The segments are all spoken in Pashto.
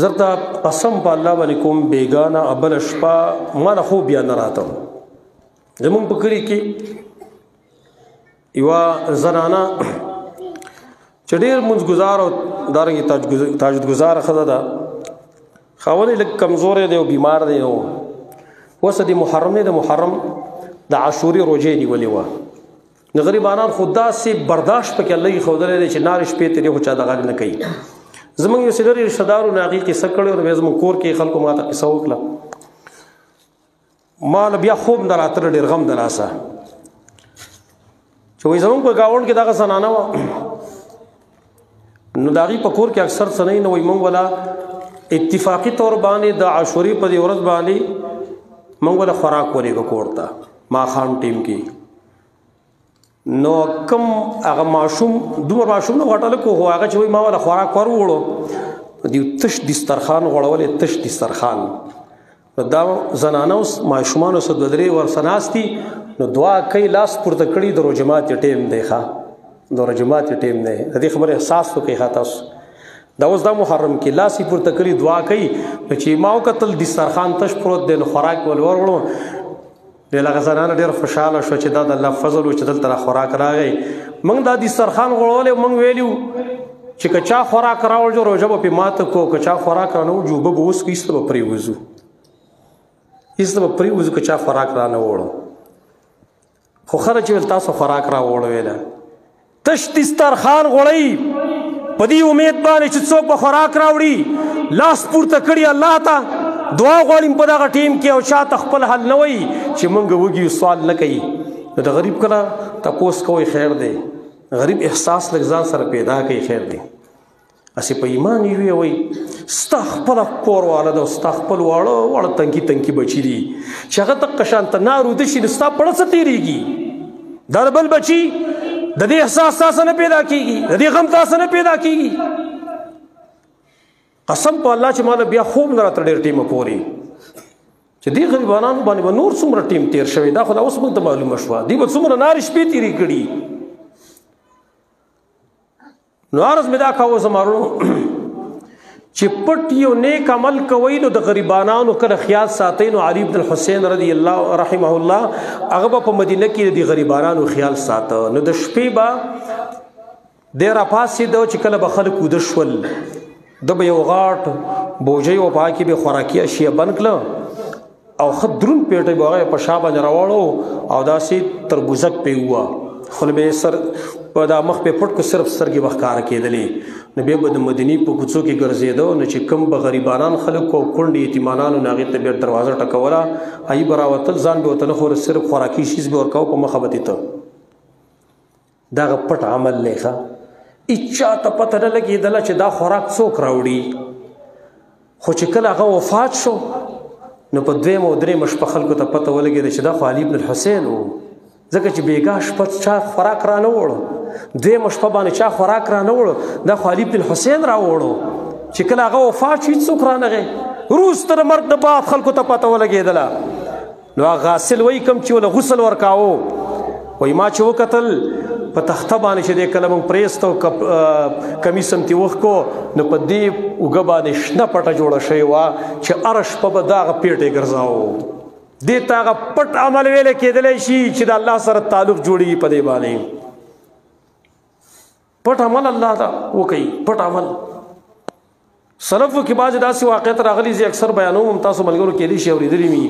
زرتا قسم په الله باندې کوم بیگانه ابل شپه ما نه خوب بیا نه راته زمونږ په کلي کې یوه زنانه چې ډېر مونځګزار او دارنګې تاجدګزاره ښځه ده خاوند یې لږ کمزوری دی او بیمار دی او اوس د محرم دی د محرم د عاشورې روژې نیولې وه د غریبانان خو داسې برداشت پکې الله یې ښودلی دی چې نارې شپې تېرې خو چا دغه نه کوي زمونږ یو څه لرې رشته دارو نه هغې قصه کړې وه بیا زمونږ کور کې خلکو ما ته قصه وکړه ما له بیا خوب نه راتله ډېر غم د لاسه چې وایي زمونږ په ګاونډ کې دغه زنانه وه نو د هغې په کور کې اکثر څه نه وي نو وایي موږ وله اتفاقي طور باندې د عاشورې په دې ورځ باندې موږ وله خوراک ورېږه کور ته ماښام ټیم کې نو کم هغه ماشوم دومره ماشوم نه غټه لکه خو هغه چې وایي ما وله خوراک ور وړو د یو تش دسترخوان غوړولی تش دسترخوان نو دا زنانه اوس ماشومان اوس دوه درې ورسه ناست دي نو دعا کوي لاس پورته کړي د روژه ماتې ټیم دی ښه د روژه ماتې ټیم دی د دې خبرې احساس وکړئ ښه تاسو دا اوس دا محرم کې لاس یې پورته کړي دعا کوي نو چې ما وکتل دسترخوان تش پروت دی نو خوراک ول ور وړو ډېر هغه زنانه ډېر خوشحاله شوه چې دا د الله فضل و چې دلته را خوراک راغی موږ دا دسترخوان غوړولی موږ ویلي وو چې که چا خوراک راوړو روژه به پرې ماته کړو که چا خوراک رانه وړو اوبه به وڅښو ایسته به پرېوځو ایسته به پرېوځو که چا خوراک رانه وړو خو خره چې ویل تاسو خوراک راوړویله تش دسترخوان غوړئ په دې امید باندې چې څوک به خوراک راوړي لاس پورته کړي الله ته دعا غواړم په دغه ټیم کې او چاته خپل حل نه وایي چې موږ وږي سوال نه کوي نو د غریب کله تپوس کوئ خیر دی غریب احساس لږ ځان سره پیدا کوي خیر دی هسې په ایمان یې وایي ستا خپله کور واله ده او ستا خپل واړه واړه تنکي تنکي بچي دي چې هغه دقه شانته نار وده شي نو ستا پړه څه تېرېږي دا د بل بچي د دې احساس تاسو نه پیدا کېږي د دې غم تاسو نه پیدا کېږي قسم په الله چې ماله بیا خوب نه راته ډېر ټیمه پورې چې دې غریبانانو باندې به نور څومره ټیم تېر شوی دا خو دا اوس موږ ته معلومه شوه دوی به څومره نارې شپې تېرې کړي نو عرض مې دا کاوه زمارو چې پټ یو نیک عمل کوئ نو د غریبانانو کله خیال ساتئ نو علي بن الحسین رضی الله رحمه الله هغه به په مدینه کې د غریبانانو خیال ساته نو د شپې به دی راپاڅېده چې کله به خلک ویده شول ده به یو غاټ بوجۍ و په هغه کې به خوراکي اشیا بند کړه او ښه دروند پیټی به هغه په شا باندې راوړو او داسې تربوزک پې ووه خوله به یې سر په دا مخ پې پټ کړو صرف سترګې به ښکاره کېدلې نو بیا به د مدینې په کوڅو کې ګرځېده نو چې کوم به غریبانان خلک او کونډې یتیمانانو نو هغې ته بیا دروازه ټکوله هغوی به راوتل ځان به ورته نه خوره صرف خوراکي شیز به ورکوه په مخه به تېته دغه پټ عمل دی ښه هېچا ته پته نه لګېدله چې دا خوراک څوک راوړي خو چې کله هغه وفات شو نو په دویمه او درېیمه شپه خلکو ته پته ولګېده چې دا خو علي بن الحسین و ځکه چې بېګاه شپه چا خوراک را نه وړو دویمه شپه باندې چا خوراک را نه وړو دا خو علي بن الحسین را وړو چې کله هغه وفات شو هېڅوک رانغی وروسته د مرګ نه بعد خلکو ته پته ولګېدله نو هغه غاسل وایي کوم چې ول غسل ورکاوه وایي ما چې وکتل په تخته باندې چې دی کله موږ پرېسته او کمیس هم ترې وښکو نو په دې اوږه باندې شنه پټه جوړه شوې وه چې هره شپه به دا هغه پیټ یې ګرځاوه دې ته هغه پټ عمل ویلی کېدلی شي چې د الله سره تعلق جوړېږي په دې باندې پټ عمل الله ته وکوي پټ عمل سلفو کې بعضې داسې واقعیت راغلي زه اکثر بیانوم هم تاسو ملګرو کېدای شي اورېدلي وي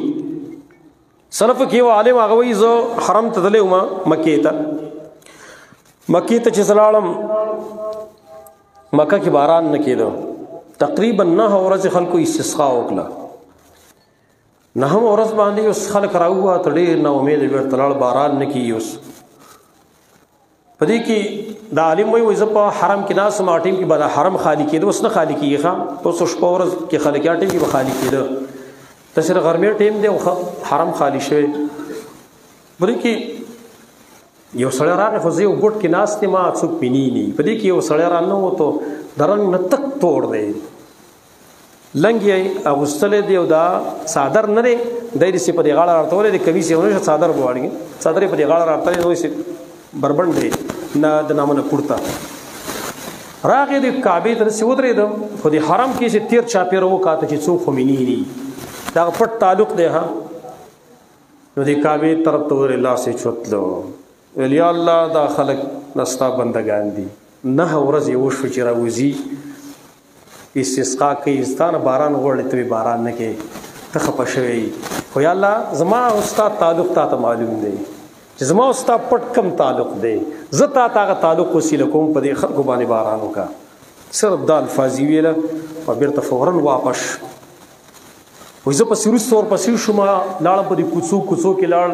سلفو کې یو عالم هغه وایي زه حرم ته تللی وم مکې ته چې زه مکه کې باران نه کېده تقریبا 9 ورځې خلکو استسقا وکړه 9 ورځ باندې اوس خلک راووته ډېر نا امیده بېرته لاړ باران نه کېږي اوس په دې کې دا عالم وایي زه په حرم کې ناست وم هغه ټیم کې به دا حرم خالي کېده اوس نه خالي کېږي ښه اوس شپه ورځ کې خلک هغه ټیم کې به خالي کېده داسې د غرمې ټیم دی او حرم خالي شوی په دې کې یو سړی راغی خو زه یو ګوټ کې ناست یم ما څوک مې نه په دې کې یو سړی راننوتو د رنګ نه تک توړ دی لنګ یې اغوستلی دی او دا څادر نه دی دی داسې په دې غاړه راټولی دی کمیس یې ونه شه څادر به واړېږي څادر یې په دې غاړه راټولی دی داسې بربنډ دی نه د نامه نه پورته راغې د کعبې ته داسې ودرېدم خو د حرم کې چې تیر چاپېره وکاته چې څوک خو مې نه دي دغه پټ تعلق دی ها نو د کعبې طرف ته ورې لاس یې چوتلو ویل یا الله دا خلک ستا بندګان دي 9 ورځې وشوه چې راوځي استسقا کوي ستا نه باران غواړي ته باران نه کوې ته خفه شوی خو یا الله زما او ستا تعلق تا ته معلوم دی چې زما او ستا پټ کم تعلق دی زه تا ته هغه تعلق وسیله کوم په دې خلکو باندې باران وکړه صرف دا الفاظ یې ویله او بېرته فورا واپس وایي زه پسې وروسته ورپسې شوم لاړم په دې کوڅو کې لاړ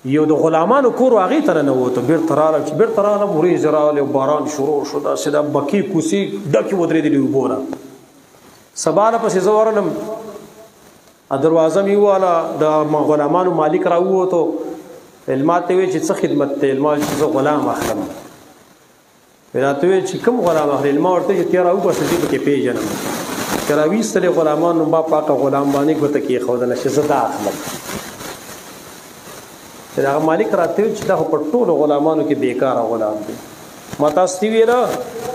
یو د غلامانو کور هغې ته ننوتو بېرته راغلم چې بېرته راغلم ورېځې راغلې باران شروع شو داسې دا بکې کوڅې ډکې ودرېدلې اوبو نه سبا نه پسې زه ورغلم دروازه مې وواله د غلامانو مالک راووتو ما ته ویل چې څه خدمت دی ما چې زه غلام اخلم راته ویل چې کوم غلام اخلې ما ورته چې تېره وباسه زه پکې پېژنم چې راویستلې غلامانو ما پاکه غلام باندې ګوته کېښودله چې زه دا اخلم هغه مالک راته ویل چې دا خو په ټولو غلامانو کې بېکاره غلام دی ما تاسو ته ویله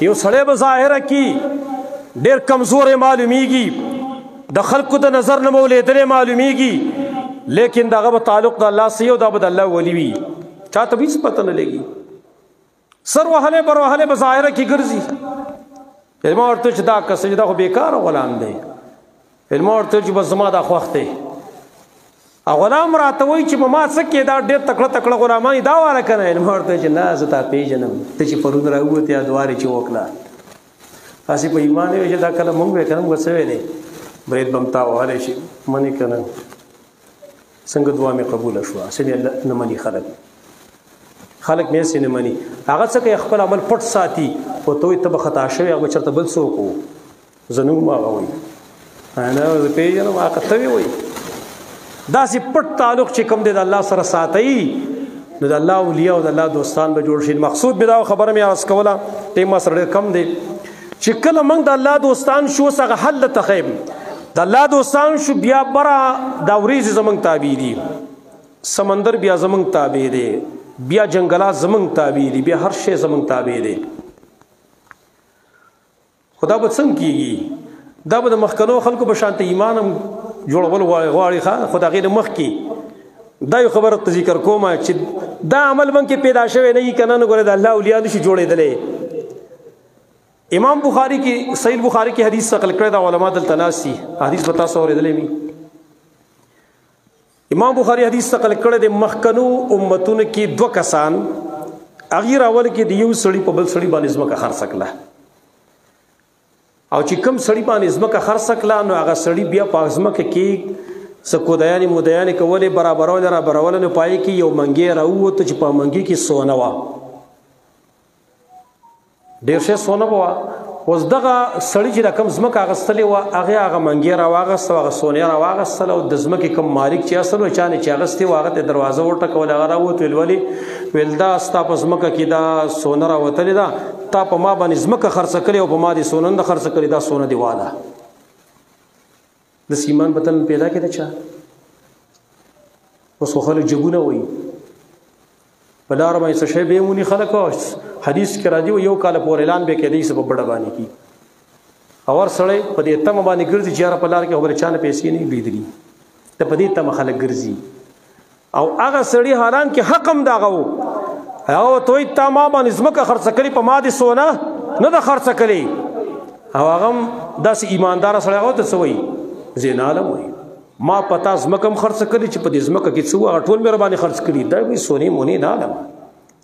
یو سړی به ظاهره کې ډېر کمزوری معلومیږي د خلکو د نظر نه مو لیدلی معلومیږي لیکن دغه به تعلق د الله سره یو دا به د الله ولی وي چاته به هېڅ پته نه لګي سر وهلی بر وهلی به ظاهره کې ګرځي ما ورته چې دا کس چې دا خو بېکاره غلام دی ما ورته چې بس زما دا خوښ دی غلام راته وایي چې ما څه کې دا ډېر تکړه غلامان دا واله که نه ما ورته چې نه زه تا پېژنم ته چې پرون راووتې یا دوارې چې وکړه هسې په ایمان یې چې دا کله مونږ وې که نه مونږ څه ویلی برید به م تا وهلی شي منې که نه څنګه دعا مې قبوله شوه هسې مې نه مني خلک مې هسې نه مني هغه څه کوي خپل عمل پټ ساتي خو ته وایي ته به خطا شوی هغه به چېرته بل څوک و زه نه وم هغه وایي نه زه پېژنم هغه ته وې وایي داسې پټ تعلق چې کوم دی د الله سره ساتئ نو د الله اولیاء او د الله دوستان به جوړ شي مقصود مې دا خبره مې عرض کوله ټیم ما سره ډېر کم دی چې کله موږ د الله دوستان شو هغه حل ته خیم د الله دوستان شو بیا بره دا وریځې زموږ تابع دي سمندر بیا زموږ تابع دی بیا جنګلات زموږ تابع دي بیا هر شی زموږ تابع دی خو دا به څنګه کېږي دا به د مخکنو خلکو په شانته ایمان هم جوړول غواړي خو د هغې نه مخکې دا یو خبره ته ذکر کوم چې دا عمل من کې پیدا شوی نه وي که نه ګوره د الله اولیا نشي جوړېدلی امام بخاری کې صحیح بخاری کې حدیث نقل کړی دا علما دلته ناست دي حدیث به تاسو اورېدلی وي امام بخاری حدیث نقل کړی د مخکنو امتونو کې 2 کسان هغې راول کې د یو سړي په بل سړي باندې ځمکه خرڅه کړه او چې کوم سړي باندې ځمکه خرڅه کړه نو هغه سړي بیا په ځمکه کې څه کودیانې مودیانې کولې برابرولې رابرولې نو پای کې یو منګی راووته چې په منګي کې سونه وه ډېر شی سونه به وه اوس دغه سړي چې د کوم ځمکه اخیستلې وه هغه منګی راواغسته هغه سونې راواغستله او د ځمکې کوم مالک چې اصل و چا نه چې اخیستې وه هغه ته دروازه وټکول هغه راووت ویل ولې ویل دا ستا په ځمکه کې دا سونه راوتلې ده تا په ما باندې ځمکه خرڅه کړې او په ما دې سونه نه خرڅه کړې دا سونه دې واله د ایمان بتن پیدا کړه چا اوس خو خلک جګونه وایي په لاره باندې څه شی به مونی خلک حدیث کې راځي یو کال پورې اعلان به کېدی سبب بڑا باندې کی اور سړی په دې تم باندې ګرځي چې را په لار کې خبره چانه پیسې نه لیدلی ته په دې تم خلک ګرځي او هغه سړی حالان کې حق هم داغه وو او توي تا ما باندې ځمکه خرڅ کړي په ما دې سونه نه د خرڅ کړي او هغه داسې ایماندار سړی هغه ته څه وایي زین عالم وایي ما پتا ځمکه هم خرڅ کړي چې په دې ځمکه کې څه وه ټول مې راباندې خرڅ کړي دا وایي سونې مونې نه عالم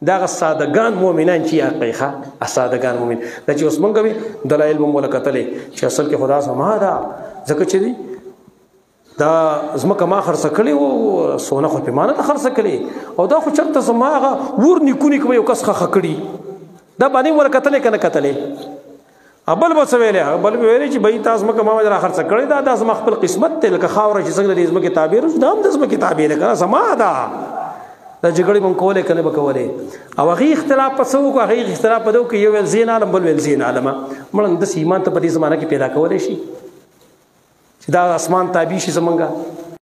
دا هغه سادهګان مؤمنان چې حقیقه سادهګان مؤمن دا چې اوس موږ وي دلایل مو مولا کتلې چې اصل کې خدا سما دا ځکه چې دی دا ځمکه ما خرڅ کړې و سونه خو په مانه ته خرڅ کړې او دا خو چرته زما هغه ور نیکونی کوم یو کس خخ کړي دا باندې مولا کتلې کنه کتلې ابل به څه ویلې بل به ویلې چې بای تاسو مکه ما را خرڅ کړې دا زما خپل قسمت ته لکه خاوره چې څنګه دې ځمکه تعبیر دا هم د ځمکه تعبیر کنه سما دا جګړې مونږ کولې کنه به کولې او هغه اختلاف په څو کو هغه اختلاف په دو کې یو ول زین عالم بل ول زین عالم مړ د ایمان ته په دې زمانہ کې پیدا کولې شي چې دا اسمان تابع شي زمونږه